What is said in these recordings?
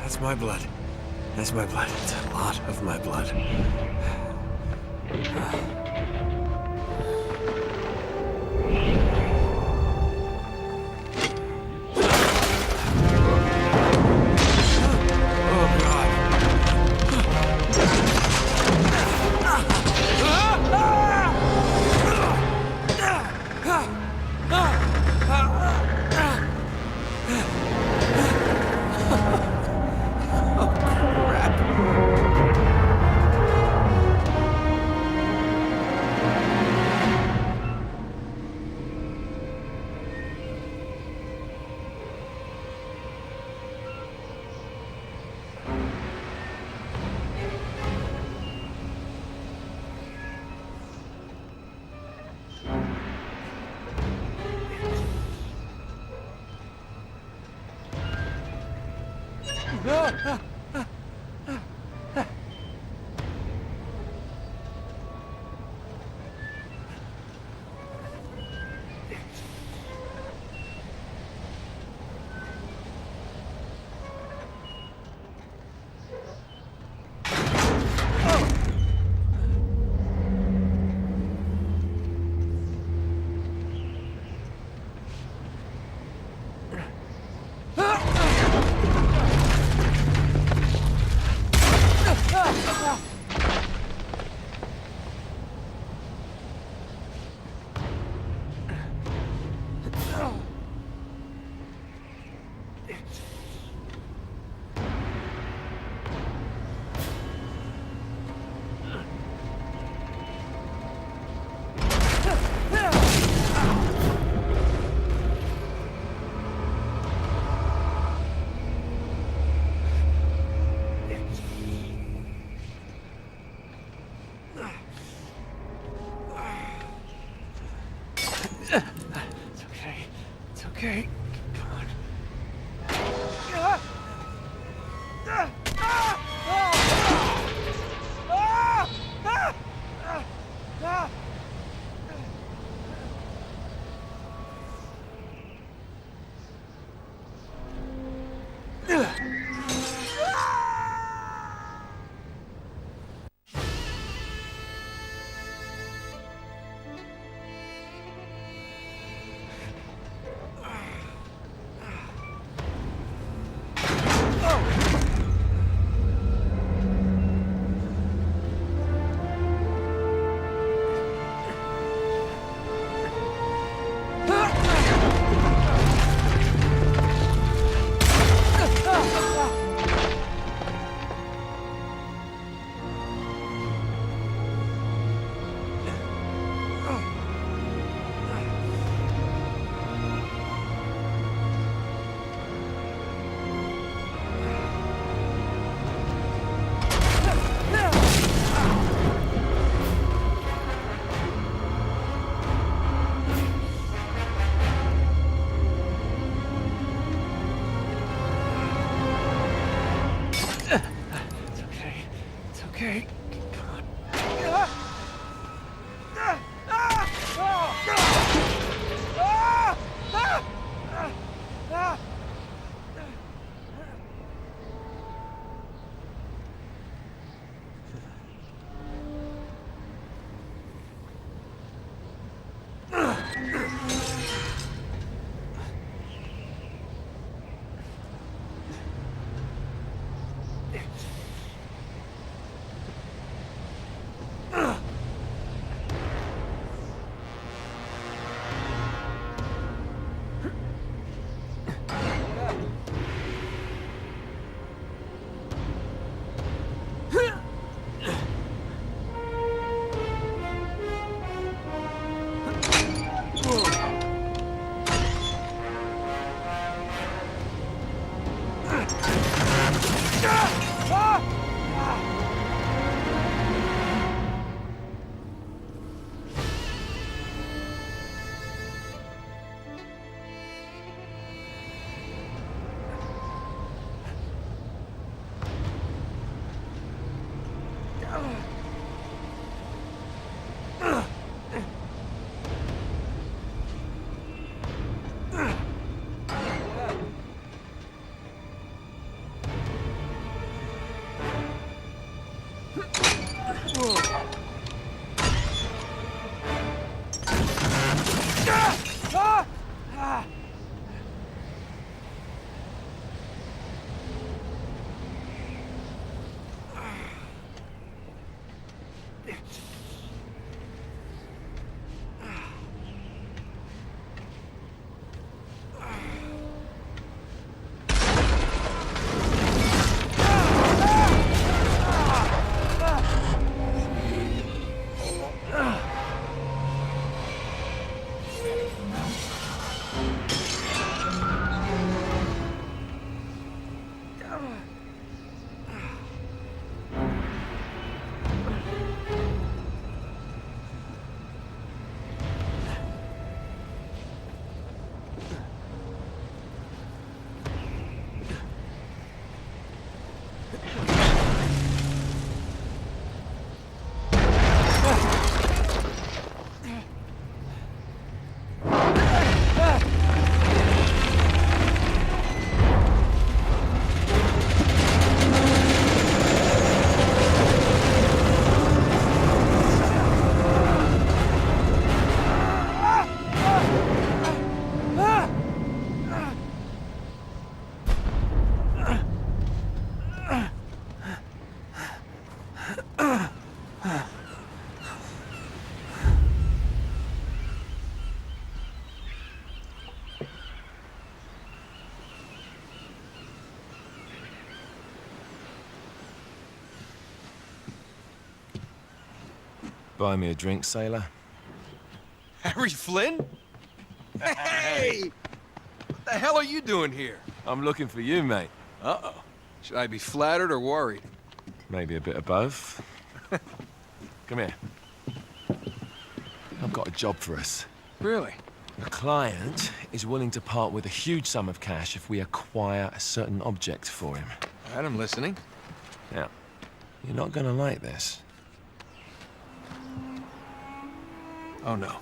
That's my blood. That's my blood. It's a lot of my blood. Okay. Come on. Buy me a drink, sailor. Harry Flynn? Hey! What the hell are you doing here? I'm looking for you, mate. Uh-oh. Should I be flattered or worried? Maybe a bit of both. Come here. I've got a job for us. Really? A client is willing to part with a huge sum of cash if we acquire a certain object for him. All right, I'm listening. Now, you're not gonna like this. Oh, no.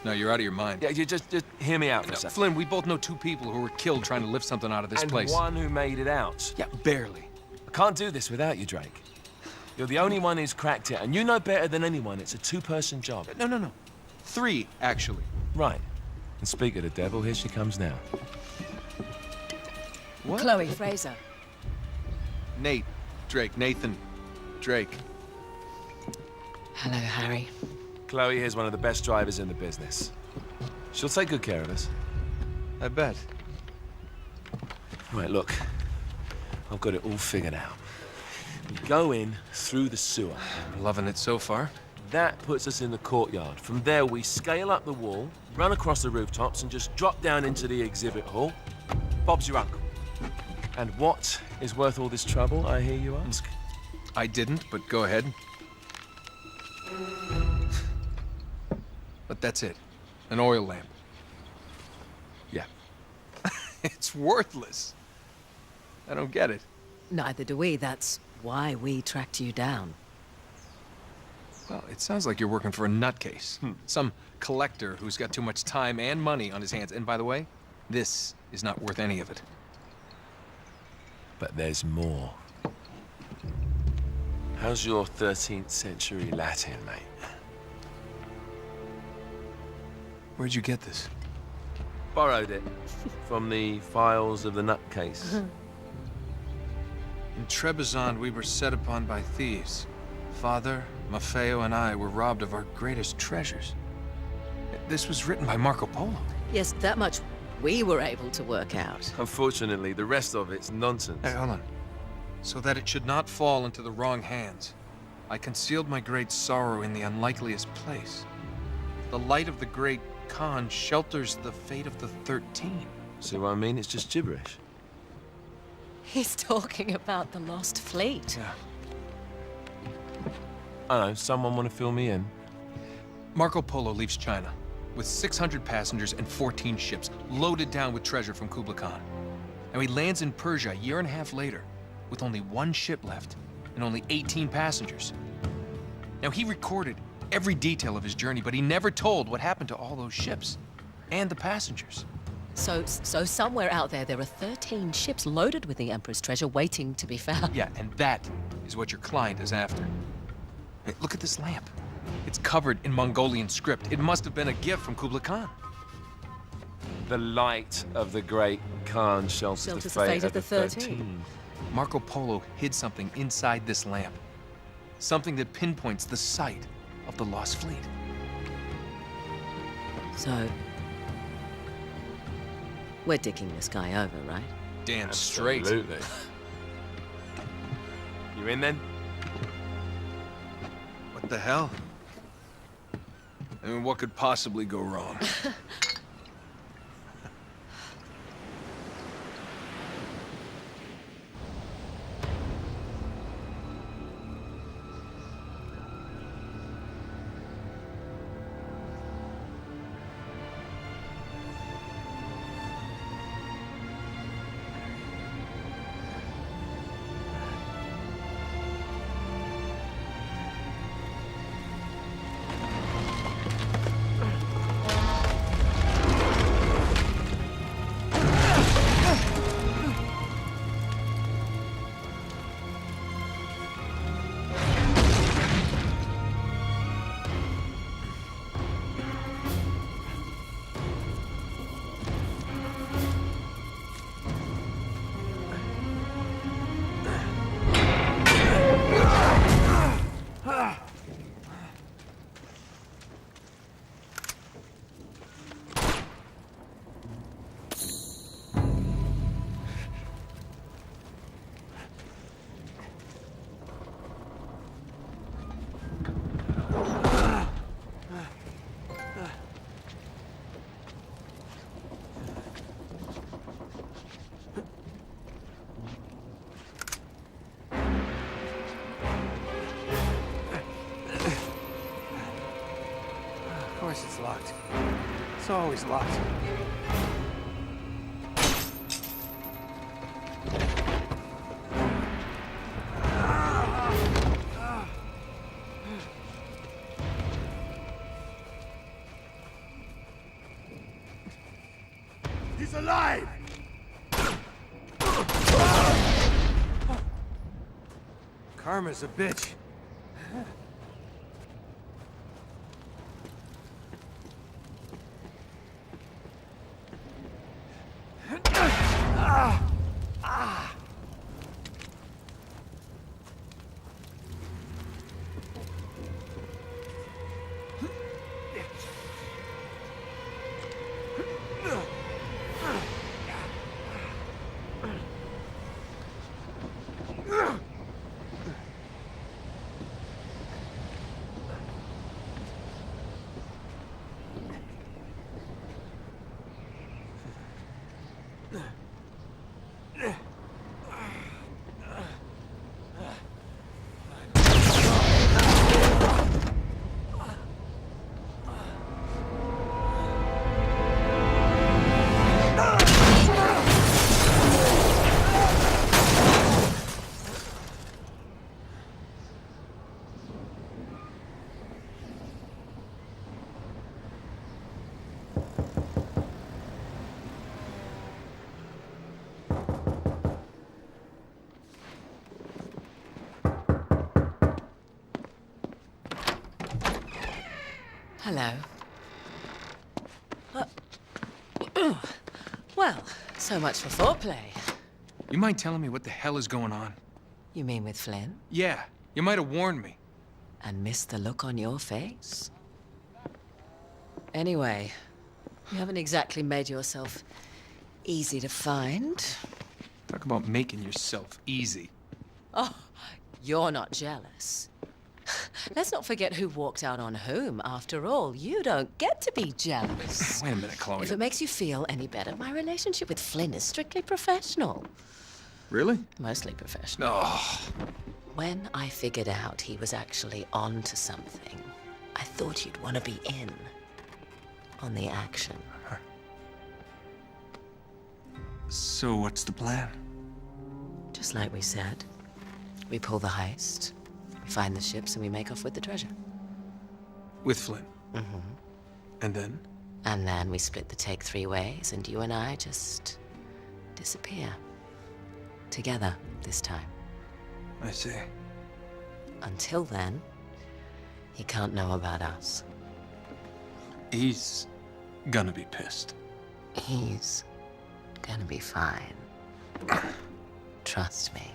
No, you're out of your mind. Yeah, you just hear me out for a No, second. Flynn, we both know two people who were killed trying to lift something out of this place. And one who made it out. Yeah, barely. I can't do this without you, Drake. You're the only one who's cracked it, and you know better than anyone it's a two-person job. No. Three, actually. Right. And speak of the devil, here she comes now. What? Chloe Fraser. Nate. Drake. Nathan. Drake. Hello, Harry. Chloe here's one of the best drivers in the business. She'll take good care of us. I bet. Right, look. I've got it all figured out. We go in through the sewer. Loving it so far. That puts us in the courtyard. From there, we scale up the wall, run across the rooftops, and just drop down into the exhibit hall. Bob's your uncle. And what is worth all this trouble, I hear you ask? I didn't, but go ahead. But that's it. An oil lamp. Yeah. It's worthless. I don't get it. Neither do we. That's why we tracked you down. Well, it sounds like you're working for a nutcase. Some collector who's got too much time and money on his hands. And by the way, this is not worth any of it. But there's more. How's your 13th century Latin, mate? Where'd you get this? Borrowed it from the files of the nutcase. In Trebizond, we were set upon by thieves. Father, Maffeo, and I were robbed of our greatest treasures. This was written by Marco Polo. Yes, that much we were able to work out. Unfortunately, the rest of it's nonsense. Hey, hold on. So that it should not fall into the wrong hands, I concealed my great sorrow in the unlikeliest place. The light of the great Khan shelters the fate of the 13. See what I mean? It's just gibberish. He's talking about the lost fleet. Yeah. I don't know, someone want to fill me in? Marco Polo leaves China with 600 passengers and 14 ships loaded down with treasure from Kublai Khan. And he lands in Persia a year and a half later with only one ship left and only 18 passengers. Now, he recorded every detail of his journey, but he never told what happened to all those ships and the passengers. So somewhere out there are 13 ships loaded with the Emperor's treasure waiting to be found. Yeah, and that is what your client is after. Hey, look at this lamp. It's covered in Mongolian script. It must have been a gift from Kublai Khan. The light of the great Khan shelters the fate of the 13. Marco Polo hid something inside this lamp. Something that pinpoints the site of the lost fleet. So, we're dicking this guy over, right? Damn straight. Absolutely. You in then? What the hell? I mean, what could possibly go wrong? Of course it's locked. It's always locked. He's alive! Karma's a bitch. Hello. Well, so much for foreplay. You mind telling me what the hell is going on? You mean with Flynn? Yeah, you might have warned me. And missed the look on your face? Anyway, you haven't exactly made yourself easy to find. Talk about making yourself easy. Oh, you're not jealous. Let's not forget who walked out on whom. After all, you don't get to be jealous. Wait a minute, Chloe. If it makes you feel any better, my relationship with Flynn is strictly professional. Really? Mostly professional. Oh. When I figured out he was actually on to something, I thought you'd want to be in on the action. So what's the plan? Just like we said, we pull the heist, we find the ships, and we make off with the treasure. With Flynn? Mm-hmm. And then? And then we split the take 3 ways, and you and I just disappear. Together, this time. I see. Until then, he can't know about us. He's gonna be pissed. He's gonna be fine. Trust me.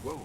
Whoa.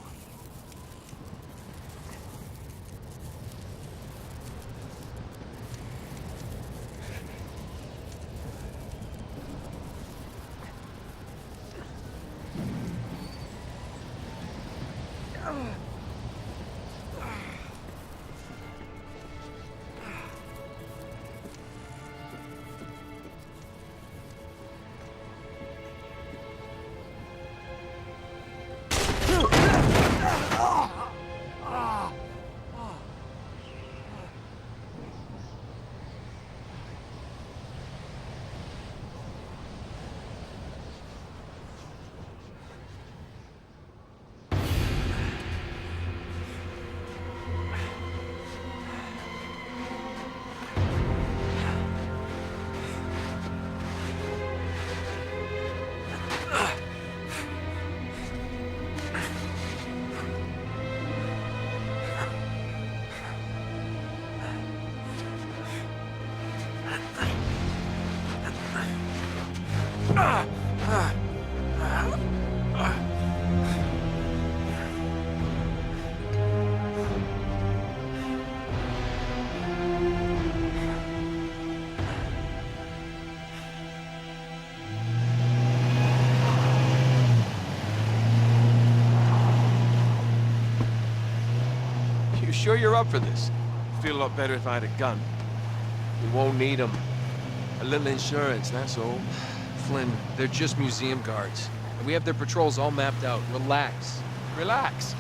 You sure you're up for this? Feel a lot better if I had a gun. We won't need them. A little insurance, that's all. Flynn, they're just museum guards. And we have their patrols all mapped out. Relax. Relax.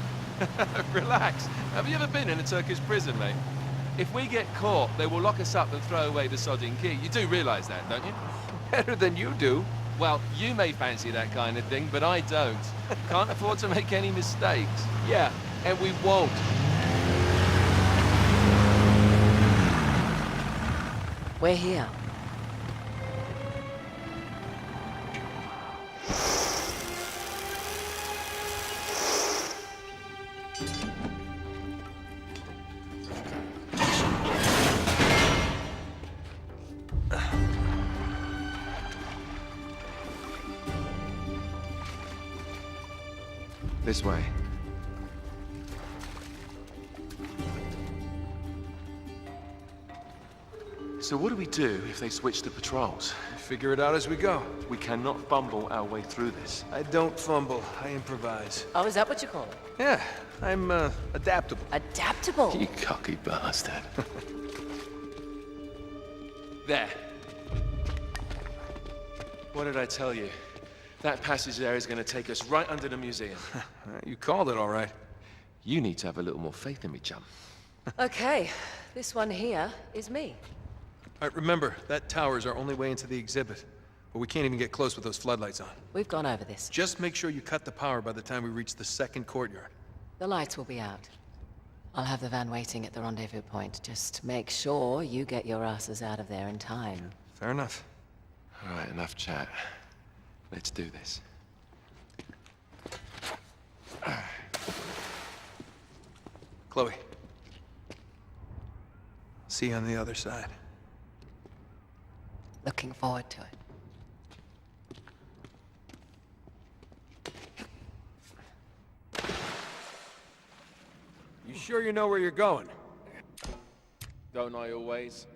Relax. Have you ever been in a Turkish prison, mate? If we get caught, they will lock us up and throw away the sodding key. You do realize that, don't you? Better than you do. Well, you may fancy that kind of thing, but I don't. Can't afford to make any mistakes. Yeah, and we won't. We're here. This way. So what do we do if they switch the patrols? Figure it out as we go. We cannot fumble our way through this. I don't fumble, I improvise. Oh, is that what you call it? Yeah, I'm, adaptable. Adaptable. You cocky bastard. There. What did I tell you? That passage there is going to take us right under the museum. You called it all right. You need to have a little more faith in me, chum. Okay, this one here is me. All right, remember, that tower's our only way into the exhibit. But we can't even get close with those floodlights on. We've gone over this. Just make sure you cut the power by the time we reach the second courtyard. The lights will be out. I'll have the van waiting at the rendezvous point. Just make sure you get your asses out of there in time. Fair enough. All right, enough chat. Let's do this. Chloe. See you on the other side. Looking forward to it. You sure you know where you're going? Don't I always?